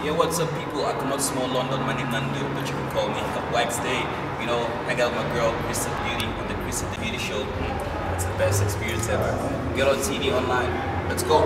Yeah, what's up, people? I come out small London. My name Nando, but you can call me Wax Day. You know, hang out with my girl, Crystal Beauty, on the Crystal Beauty Show. It's the best experience ever. Get on TV, online. Let's go.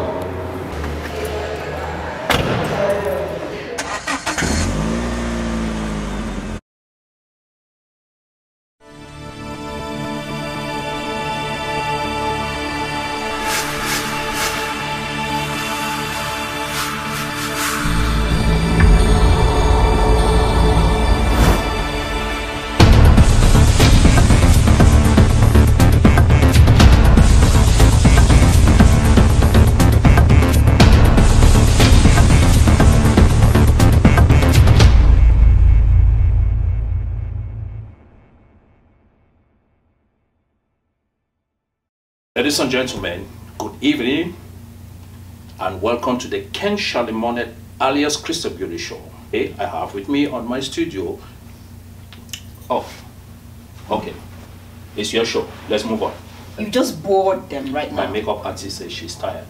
Ladies and gentlemen, good evening and welcome to the Shally Monette alias Crystal Beauty Show. Hey, I have with me on my studio. Oh, okay. It's your show. Let's move on. You just bored them right My now. makeup artist says she's tired.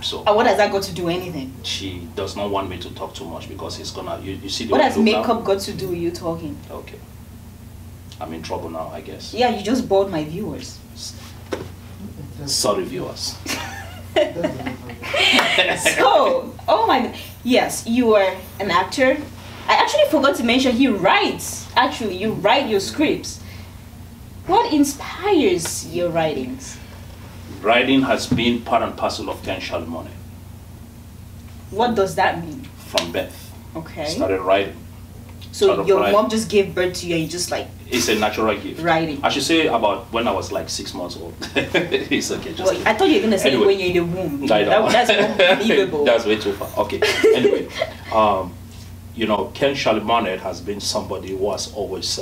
So What has that got to do anything? she does not want me to talk too much because it's gonna, you see the What has look now? makeup got to do with you talking? Okay. I'm in trouble now, I guess. Yeah, you just bored my viewers. Sorry, viewers. So, oh my god. Yes, you are an actor. I actually forgot to mention he writes. Actually, you write your scripts. What inspires your writings? Writing has been part and parcel of Shally Monette What does that mean? from birth. Okay. Started writing. So started your writing. mom just gave birth to you and you just like It's a natural gift. writing. I should say about when I was like 6 months old. It's okay. Just Well, I thought you were gonna say Anyway. when you're in the womb. I know. That's unbelievable. That's way too far. Okay. Anyway, you know, Shally Monette has been somebody who has always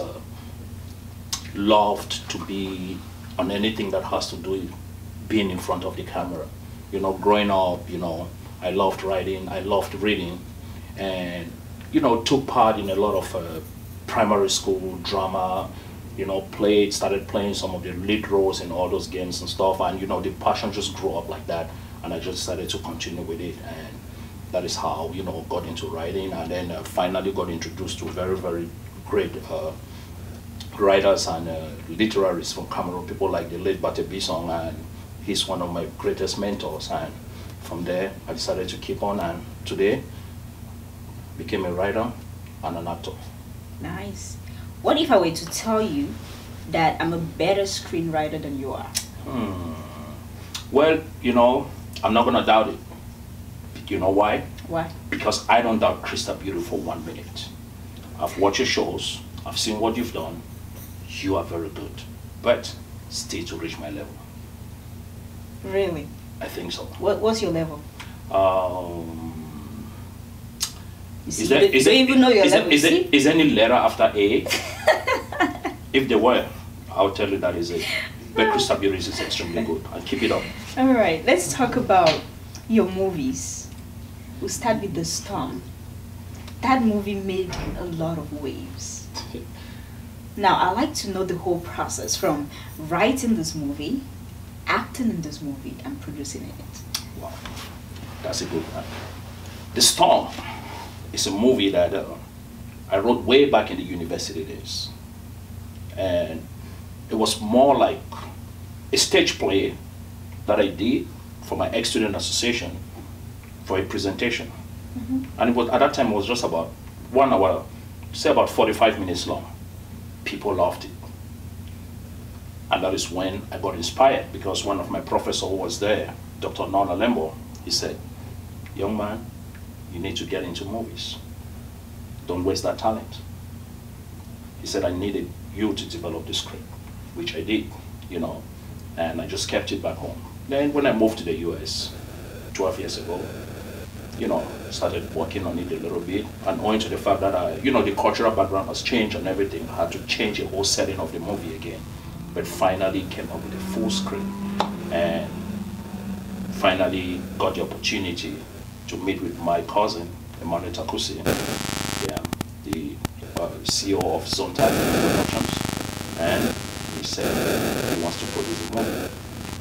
loved to be on anything that has to do with being in front of the camera. You know, growing up, you know, I loved writing, I loved reading, and you know, took part in a lot of primary school drama, you know, started playing some of the lead roles in all those games and stuff, and you know, the passion just grew up like that, and I just decided to continue with it, and that is how, you know, got into writing, and then finally got introduced to very, very great writers and literaries from Cameroon, people like the late Bate Bisson, and he's one of my greatest mentors, and from there, I decided to keep on, and today, became a writer and an actor. Nice. What if I were to tell you that I'm a better screenwriter than you are? Well, you know, I'm not gonna doubt it. You know why? Why? Because I don't doubt Crystal Beauty for 1 minute. I've watched your shows, I've seen what you've done. You are very good, but still to reach my level. Really? I think so. What's your level? You see, Is there, you don't even know your level. is there any letter after A? If there were, I'll tell you that is it. But Crystal Beauty is extremely good, and keep it up. All right, let's talk about your movies. We'll start with The Storm. That movie made a lot of waves. Now, I'd like to know the whole process from writing this movie, acting in this movie, and producing it. Wow, that's a good one. The Storm is a movie that I wrote way back in the university days. And it was more like a stage play that I did for my ex-student association for a presentation. And it was, at that time, it was just about 1 hour, say about 45 minutes long. People loved it. And that is when I got inspired, because one of my professors who was there, Dr. Nona Lembo, he said, "Young man, you need to get into movies. Don't waste that talent." He said I needed you to develop the script, which I did, you know, and I just kept it back home. Then when I moved to the US 12 years ago, you know, started working on it a little bit, and owing to the fact that you know, the cultural background has changed and everything, I had to change the whole setting of the movie again. But finally came up with a full script, and finally got the opportunity to meet with my cousin, Emmanuel Takusi, the CEO of Zone Type Productions, and he said he wants to produce a movie.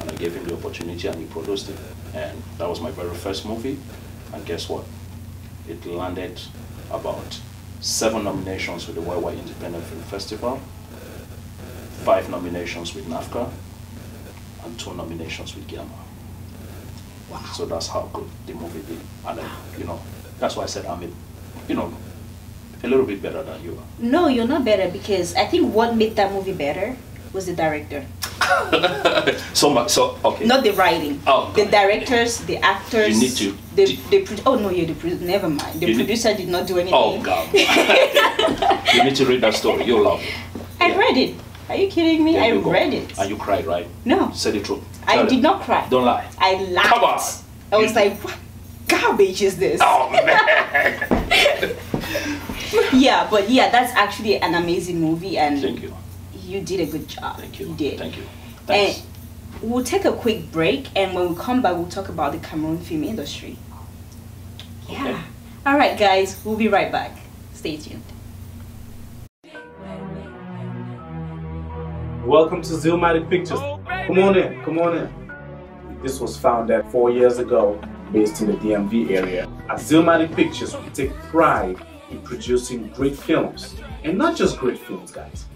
And I gave him the opportunity and he produced it. And that was my very first movie. And guess what? It landed about 7 nominations with the Worldwide Independent Film Festival, 5 nominations with NAFCA, and 2 nominations with BIMMAC. Wow. So that's how good the movie did. And then, you know, that's why I said I'm a little bit better than you are. No, you're not better, because I think what made that movie better was the director. So okay. Not the writing. Oh, the directors, the actors. You need to. Oh no, you're the producer. Never mind. The producer did not do anything. Oh God. You need to read that story. You'll love it. I read it. Are you kidding me? I read it. And you cried, right? No. Say the truth. I did not cry. Don't lie. I laughed. Come on. I was like, what garbage is this? Oh man. Yeah, but yeah, that's actually an amazing movie, and Thank you. You did a good job. Thank you. You did. Thank you. Thanks. And we'll take a quick break, and when we come back, we'll talk about the Cameroon film industry. Yeah. Okay. All right, guys, we'll be right back. Stay tuned. Welcome to Zillmatic Pictures. Come on in, come on in. This was founded 4 years ago, based in the DMV area. At Zillmatic Pictures, we take pride in producing great films. And not just great films, guys.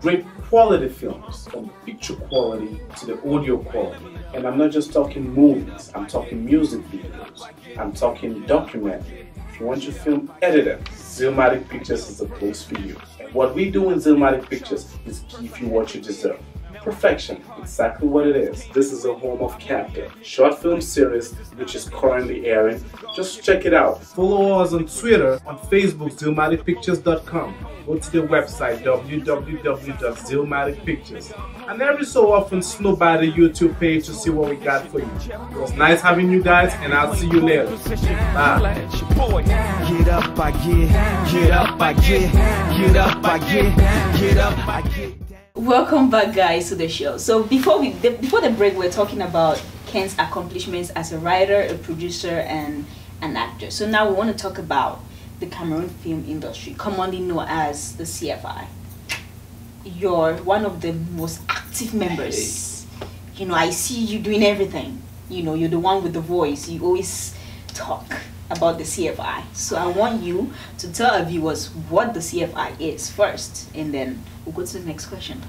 Great quality films, from picture quality to the audio quality. And I'm not just talking movies, I'm talking music videos, I'm talking documentary. If you want your film edited, Zillmatic Pictures is the place for you. And what we do in Zillmatic Pictures is give you what you deserve. Perfection, exactly what it is. This is a home of Captain, short film series which is currently airing. Just check it out. Follow us on Twitter, on Facebook, zillmaticpictures.com. Go to the website www.zillmaticpictures. And every so often snoop by the YouTube page to see what we got for you. It was nice having you guys, and I'll see you later. Bye. Get up, I get up, I get up, I get up, I get. Welcome back, guys, to the show. So before the break, we're talking about Ken's accomplishments as a writer, a producer, and an actor. So now we want to talk about the Cameroon film industry, commonly known as the CFI. You're one of the most active members. You know, I see you doing everything. You know, you're the one with the voice. You always talk about the CFI. So I want you to tell our viewers what the CFI is first, and then we'll go to the next question.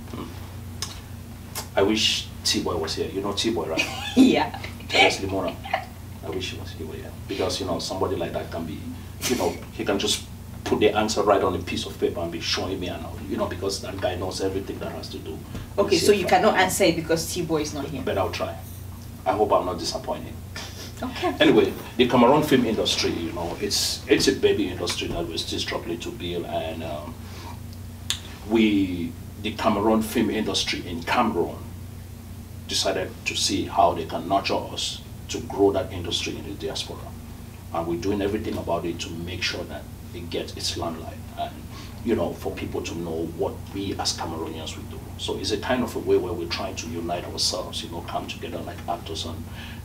I wish T-Boy was here. You know T-Boy, right? Yeah. Shally Monette. I wish he was here, yeah. Because, you know, somebody like that can be, you know, he can just put the answer right on a piece of paper and be showing me, and you know, because that guy knows everything that has to do. Okay, so you cannot answer it because T-Boy is not here. But I'll try. I hope I'm not disappointing. Okay. Anyway, the Cameroon film industry, you know, it's a baby industry that we're still struggling to build, and the Cameroon film industry in Cameroon decided to see how they can nurture us to grow that industry in the diaspora. And we're doing everything about it to make sure that it gets its limelight, and, you know, for people to know what we as Cameroonians will do. So it's a kind of a way where we're trying to unite ourselves, you know, come together like actors and,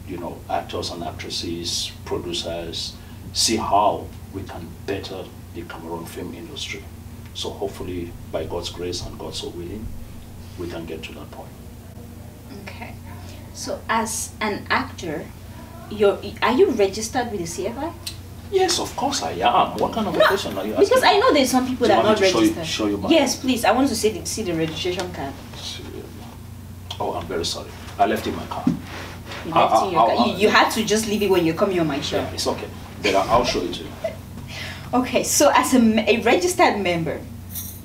you know, actors and actresses, producers, see how we can better the Cameroon film industry. So hopefully, by God's grace and God so willing, we can get to that point. Okay. So as an actor, are you registered with the CFI? Yes, of course I am. What kind of a question are you asking? Because I know there's some people that are not registered. Show you my... Yes, please. I want to see the registration card. Oh, I'm very sorry. I left it in my car. You left it in your car. You had to just leave it when you come here on my show. Yeah, it's okay. But I'll show it to you. Okay, so as a registered member,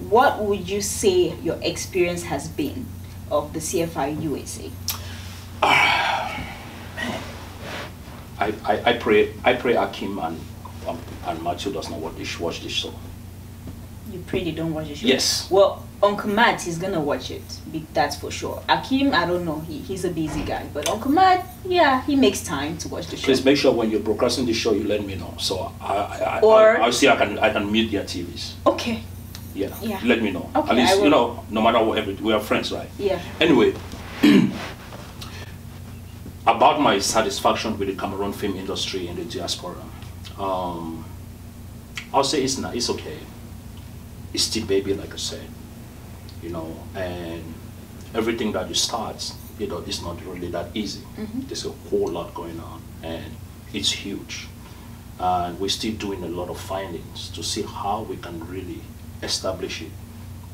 what would you say your experience has been of the CFI USA? I pray Akim and Matthew does not watch this show. You pray they don't watch the show? Yes. Well, Uncle Matt is gonna watch it. That's for sure. Akim, I don't know. He's a busy guy, but Uncle Matt, yeah, he makes time to watch the show. Please make sure when you're broadcasting the show, you let me know. So I'll see I can mute their TVs. Okay. Yeah. Yeah. Let me know. Okay, At least, you know, no matter what, we are friends, right? Yeah. Anyway, about my satisfaction with the Cameroon film industry in the diaspora, I'll say it's okay. It's still baby, like I said, you know, and everything that you start, you know, it's not really that easy. There's a whole lot going on, and it's huge. And we're still doing a lot of findings to see how we can really establish it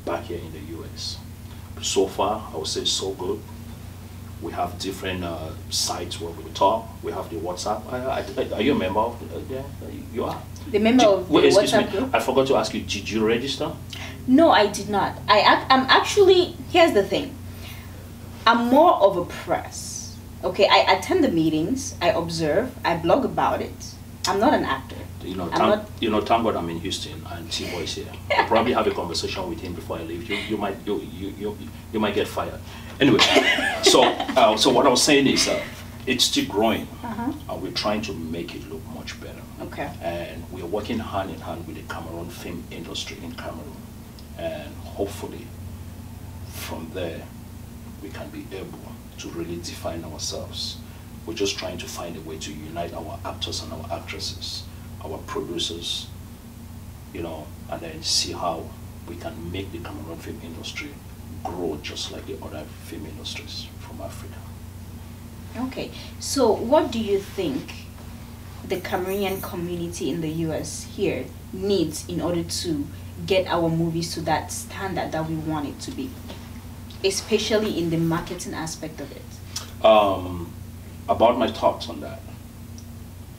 back here in the US. So far, I would say so good. We have different sites where we talk. We have the WhatsApp. Are you a member of yeah, you are? The member of the WhatsApp group? I forgot to ask you, did you register? No, I did not. I'm actually, here's the thing. I'm more of a press. Okay, I attend the meetings, I observe, I blog about it. I'm not an actor. Thank God I'm in Houston and T-Boy is here. I'll probably have a conversation with him before I leave. You might get fired. Anyway, so what I was saying is it's still growing, and we're trying to make it look much better. Okay. And we're working hand in hand with the Cameroon film industry in Cameroon, and hopefully from there we can be able to really define ourselves. We're just trying to find a way to unite our actors and our actresses, our producers, you know, and then see how we can make the Cameroon film industry grow just like the other film industries from Africa. Okay, so what do you think the Cameroonian community in the US here needs in order to get our movies to that standard that we want it to be, especially in the marketing aspect of it? About my thoughts on that,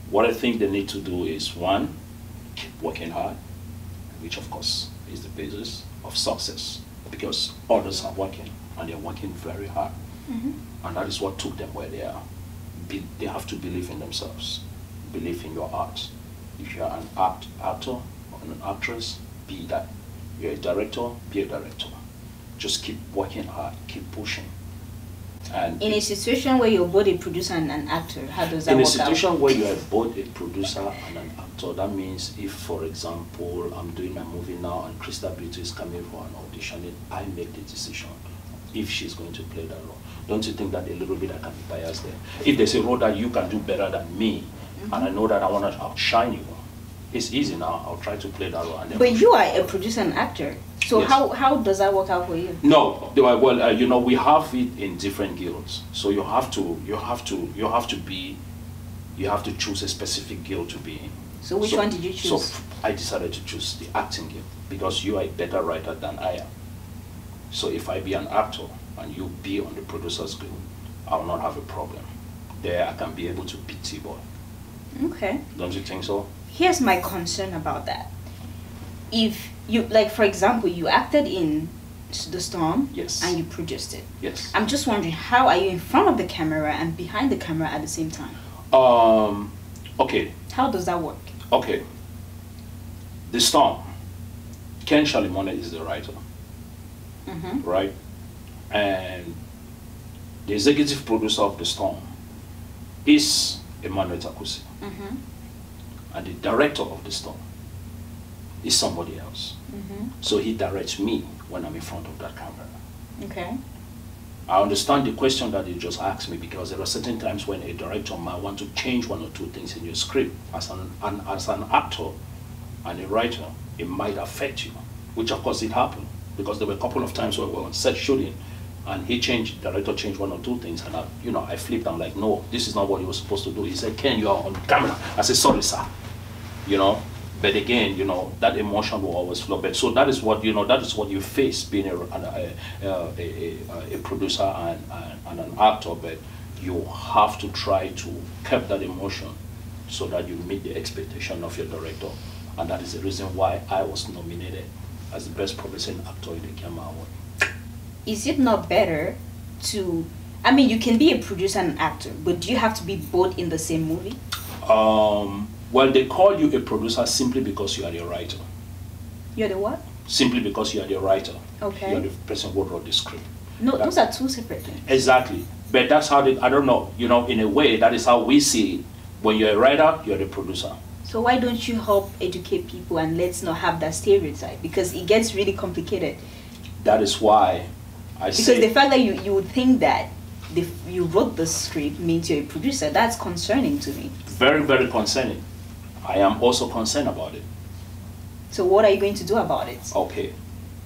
what I think they need to do is, one, keep working hard, which of course is the basis of success, because others are working and they're working very hard, and that is what took them where they are. They have to believe in themselves, believe in your art. If you're an actor or an actress, be that. You're a director, be a director. Just keep working hard, keep pushing. And in a situation where you're both a producer and an actor, how does that work out? In a situation where you are both a producer and an actor, that means if, for example, I'm doing my movie now and Crystal Beauty is coming for an audition, I make the decision if she's going to play that role. Don't you think that a little bit I can be biased there? If there's a role that you can do better than me, and I know that I want to outshine you, it's easy now. I'll try to play that role. And then but you are a producer and actor. So yes. how does that work out for you? No, well, you know, we have it in different guilds. So you have to choose a specific guild to be in. So which one did you choose? So I decided to choose the acting guild because you are a better writer than I am. So if I be an actor and you be on the producers guild, I will not have a problem. There I can be able to beat T-Boy. Okay. Don't you think so? Here's my concern about that. If you, like, for example, you acted in The Storm, yes, and you produced it. Yes. I'm just wondering, how are you in front of the camera and behind the camera at the same time? Okay. How does that work? Okay. The Storm, Shally Monette is the writer, right? And the executive producer of The Storm is Emmanuel Takusi. And the director of The Storm is somebody else. So he directs me when I'm in front of that camera. Okay. I understand the question that you just asked me, because there are certain times when a director might want to change one or two things in your script. As an actor and a writer, it might affect you, which of course it happened, because there were a couple of times where we were on set shooting and the director changed one or two things, and I flipped. I'm like, no, this is not what you were supposed to do. He said, Ken, you are on camera. I said, sorry, sir. You know, but again, you know, that emotion will always flow. But so that is what, you know, that is what you face being a producer and an actor. But you have to try to keep that emotion so that you meet the expectation of your director. And that is the reason why I was nominated as the best promising actor in the Gamma Award. Is it not better to, I mean, you can be a producer and an actor, but do you have to be both in the same movie? Well, they call you a producer simply because you are the writer. You're the what? Simply because you are the writer. Okay. You are the person who wrote the script. No, those are two separate things. Exactly. But that's how I don't know, you know, in a way, that is how we see it. When you're a writer, you're the producer. So why don't you help educate people and let's not have that stereotype? Because it gets really complicated. That is why I say... Because the fact that you would think that you wrote the script means you're a producer, that's concerning to me. Very, very concerning. I am also concerned about it. So what are you going to do about it? Okay.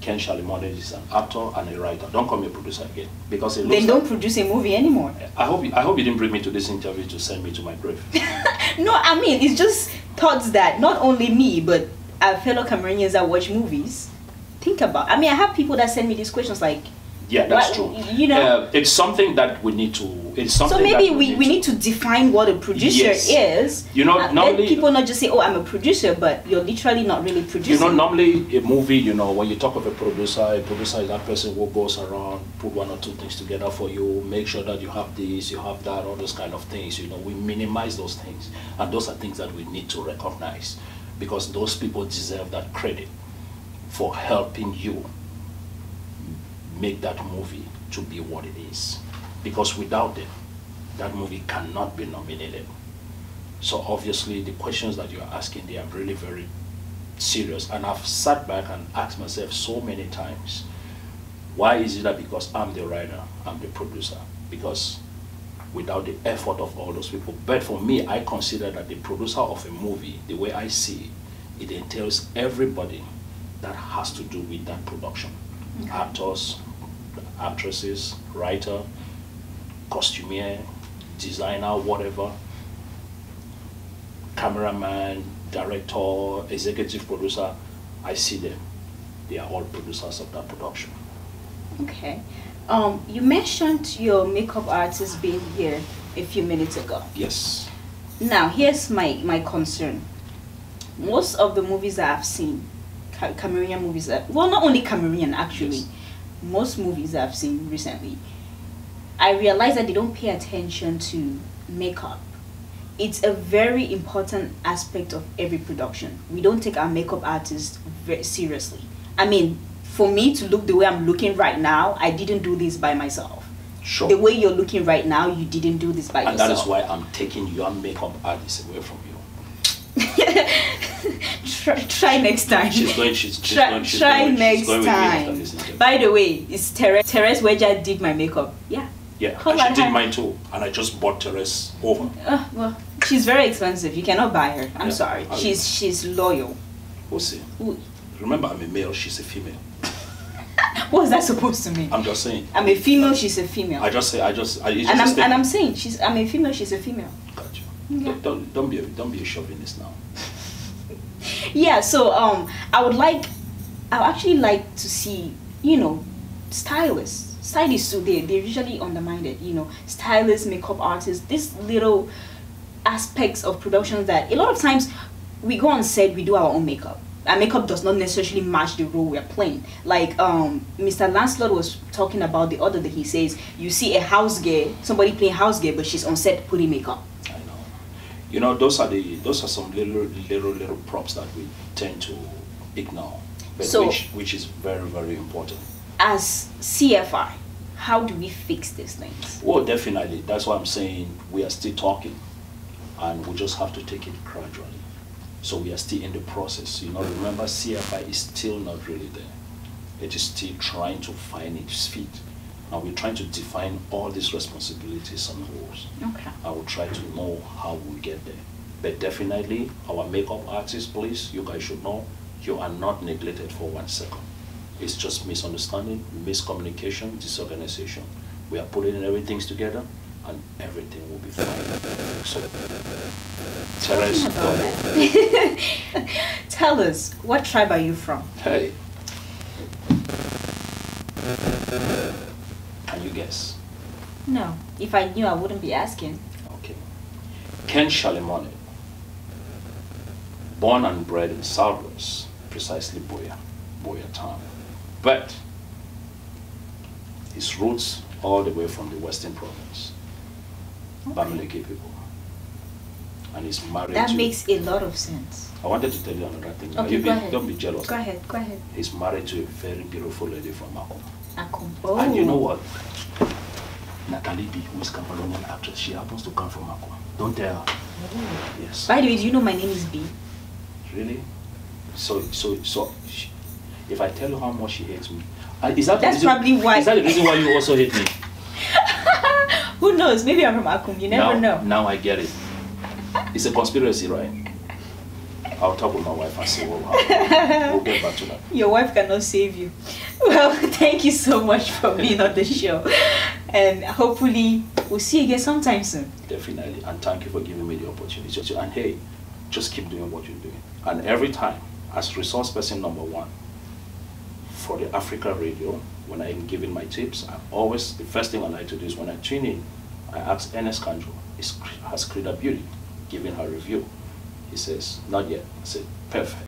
Ken Shally Monette is an actor and a writer. Don't call me a producer again, because it looks They don't produce a movie anymore. I hope you didn't bring me to this interview to send me to my grave. No, I mean, it's just thoughts that not only me, but our fellow Cameroonians that watch movies think about. I mean, I have people that send me these questions like, yeah, that's what, true. you know, it's something that we need to. It's something. so maybe that we need to define what a producer Yes. is. You know, normally let people not just say, "Oh, I'm a producer," but you're literally not really producing. You know, normally a movie, you know, when you talk of a producer is that person who goes around, put one or two things together for you, make sure that you have this, you have that, all those kind of things. You know, we minimize those things, and those are things that we need to recognize, because those people deserve that credit for helping you make that movie to be what it is. Because without them, that movie cannot be nominated. So obviously the questions that you're asking, they are really very serious. And I've sat back and asked myself so many times, why is it that because I'm the writer, I'm the producer? Because without the effort of all those people. But for me, I consider that the producer of a movie, the way I see it, it entails everybody that has to do with that production. Okay. Actors, actresses, writer, costumier, designer, whatever, cameraman, director, executive producer, I see them. They are all producers of that production. Okay. You mentioned your makeup artist being here a few minutes ago. Yes. Now, here's my concern. Most of the movies that I've seen, Cameroonian movies, well, not only Cameroonian actually, yes. Most movies that I've seen recently, I realize that they don't pay attention to makeup. It's a very important aspect of every production. We don't take our makeup artists very seriously. I mean, for me to look the way I'm looking right now, I didn't do this by myself. Sure. The way you're looking right now, you didn't do this by yourself. And that is why I'm taking your makeup artist away from you. try next time. Try next time. By the way, it's Therese Weja did my makeup. Yeah. Yeah, and she did mine too, and I just bought Therese over. Well, she's very expensive. You cannot buy her. I'm sorry. She's loyal. We'll see. Remember, I'm a male. She's a female. What's that supposed to mean? I'm just saying. I'm a female. She's a female. I'm saying I'm a female. She's a female. Gotcha. Yeah. Don't be a chauvinist now. Yeah. So I would actually like to see, you know, stylists too. They're usually undermined. You know, stylists, makeup artists. These little aspects of productions that a lot of times we go on set, we do our own makeup. Our makeup does not necessarily match the role we're playing. Like Mr. Lancelot was talking about the other day. He says you see a house girl, somebody playing house girl, but she's on set putting makeup. I know. You know, those are some little props that we tend to ignore, but so, which is very, very important. As CFI, how do we fix these things? Well, definitely. That's why I'm saying we are still talking, and we just have to take it gradually. So we are still in the process. You know, remember, CFI is still not really there. It is still trying to find its feet. And we're trying to define all these responsibilities and roles. Okay. I will try to know how we get there. But definitely, our makeup artists, please, you guys should know, you are not neglected for 1 second. It's just misunderstanding, miscommunication, disorganization. We are putting everything together, and everything will be fine. So, Therese, tell us, what tribe are you from? Hey. Can you guess? No. If I knew, I wouldn't be asking. Okay. Ken Shally Monette, born and bred in Southwest, precisely Boya town. But his roots all the way from the Western Province. Okay. BIMMAC people. And he's married That makes a lot of sense. I wanted to tell you another thing. Okay, go ahead. Don't be jealous. Go ahead, go ahead. He's married to a very beautiful lady from Akum. Akum. Oh. And you know what? Natalie B, who is Cameroonian actress, she happens to come from Akum. Don't tell her. Oh. Yes. By the way, do you know my name is B? Really? So if I tell you how much she hates me, is that that's probably why. Is that the reason why you also hate me? Who knows? Maybe I'm from Akum. You never know. Now I get it. It's a conspiracy, right? I'll talk with my wife and see what will happen. We'll get back to that. Your wife cannot save you. Well, thank you so much for being on the show. And hopefully we'll see you again sometime soon. Definitely. And thank you for giving me the opportunity. And hey, just keep doing what you're doing. And every time, as resource person number 1 for the Africa Radio, when I'm giving my tips, I always, the first thing I like to do is when I tune in, I ask Ernest Kanjo, has Creator Beauty given her review? He says, not yet. I said, perfect.